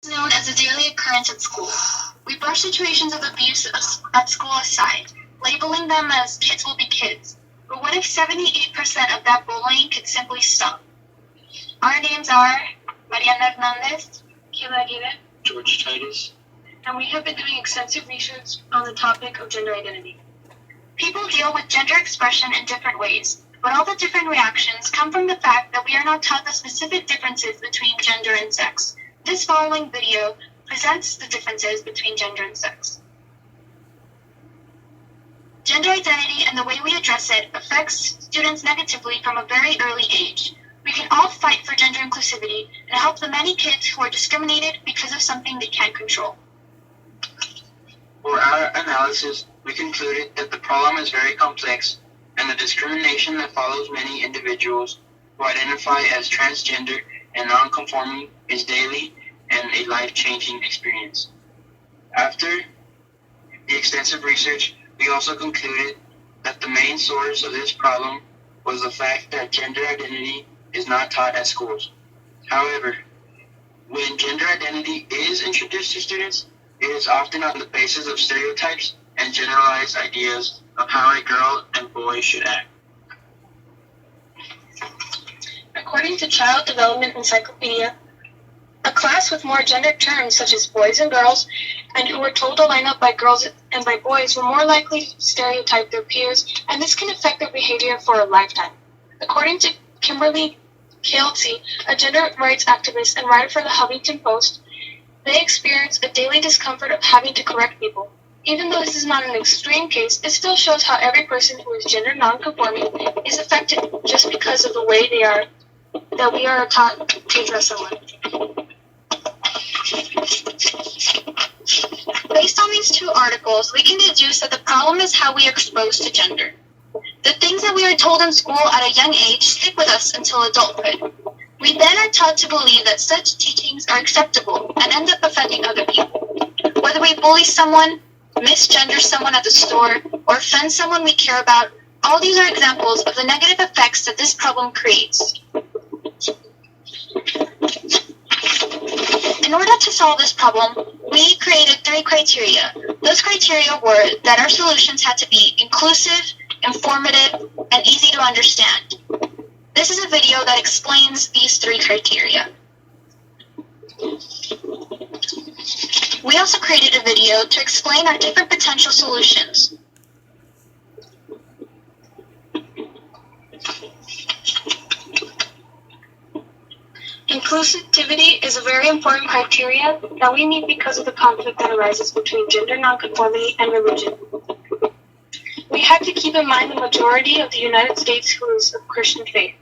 Known as a daily occurrence at school. We brush situations of abuse at school aside, labeling them as kids will be kids. But what if 78% of that bullying could simply stop? Our names are Mariana Hernandez, Kayla Aguirre, George Titus, and we have been doing extensive research on the topic of gender identity. People deal with gender expression in different ways, but all the different reactions come from the fact that we are not taught the specific differences between gender and sex. This following video presents the differences between gender and sex. Gender identity and the way we address it affects students negatively from a very early age. We can all fight for gender inclusivity and help the many kids who are discriminated because of something they can't control. For our analysis, we concluded that the problem is very complex and the discrimination that follows many individuals who identify as transgender and non-conforming is daily and a life-changing experience. After the extensive research, we also concluded that the main source of this problem was the fact that gender identity is not taught at schools. However, when gender identity is introduced to students, it is often on the basis of stereotypes and generalized ideas of how a girl and boy should act. According to Child Development Encyclopedia, a class with more gendered terms such as boys and girls, and who were told to line up by girls and by boys, were more likely to stereotype their peers, and this can affect their behavior for a lifetime. According to Kimberly Keelty, a gender rights activist and writer for the Huffington Post, they experience a daily discomfort of having to correct people. Even though this is not an extreme case, it still shows how every person who is gender non-conforming is affected just because of the way they are, that we are taught to address someone. Based on these two articles, we can deduce that the problem is how we are exposed to gender. The things that we are told in school at a young age stick with us until adulthood. We then are taught to believe that such teachings are acceptable and end up affecting other people. Whether we bully someone, misgender someone at the store, or offend someone we care about, all these are examples of the negative effects that this problem creates. In order to solve this problem, we created 3 criteria. Those criteria were that our solutions had to be inclusive, informative, and easy to understand. This is a video that explains these 3 criteria. We also created a video to explain our different potential solutions. Inclusivity is a very important criteria that we need because of the conflict that arises between gender nonconformity and religion. We have to keep in mind the majority of the United States who is of Christian faith.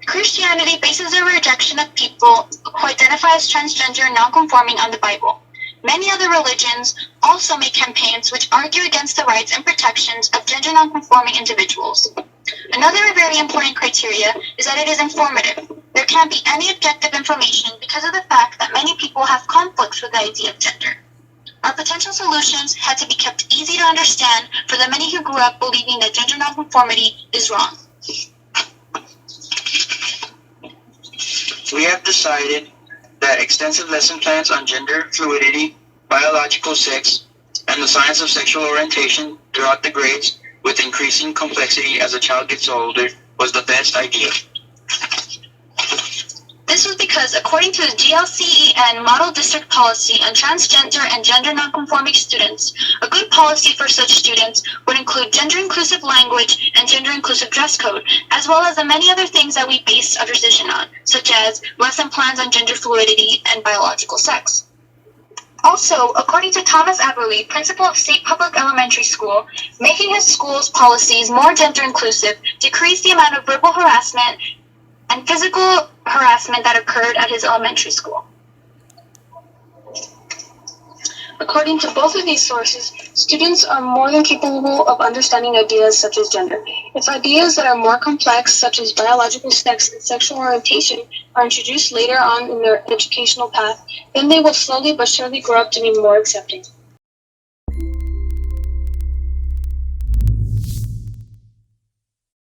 Christianity bases their rejection of people who identify as transgender and nonconforming on the Bible. Many other religions also make campaigns which argue against the rights and protections of gender nonconforming individuals. Another very important criteria is that it is informative. There can't be any objective information because of the fact that many people have conflicts with the idea of gender. Our potential solutions had to be kept easy to understand for the many who grew up believing that gender nonconformity is wrong. We have decided that extensive lesson plans on gender fluidity, biological sex, and the science of sexual orientation throughout the grades with increasing complexity as a child gets older was the best idea. This was because, according to the GLCEN Model District Policy on Transgender and Gender Nonconforming Students, a good policy for such students would include gender-inclusive language and gender-inclusive dress code, as well as the many other things that we base our decision on, such as lesson plans on gender fluidity and biological sex. Also, according to Thomas Aberle, principal of State Public Elementary School, making his school's policies more gender-inclusive decreased the amount of verbal harassment and physical harassment that occurred at his elementary school. According to both of these sources, students are more than capable of understanding ideas such as gender. If ideas that are more complex, such as biological sex and sexual orientation, are introduced later on in their educational path, then they will slowly but surely grow up to be more accepting.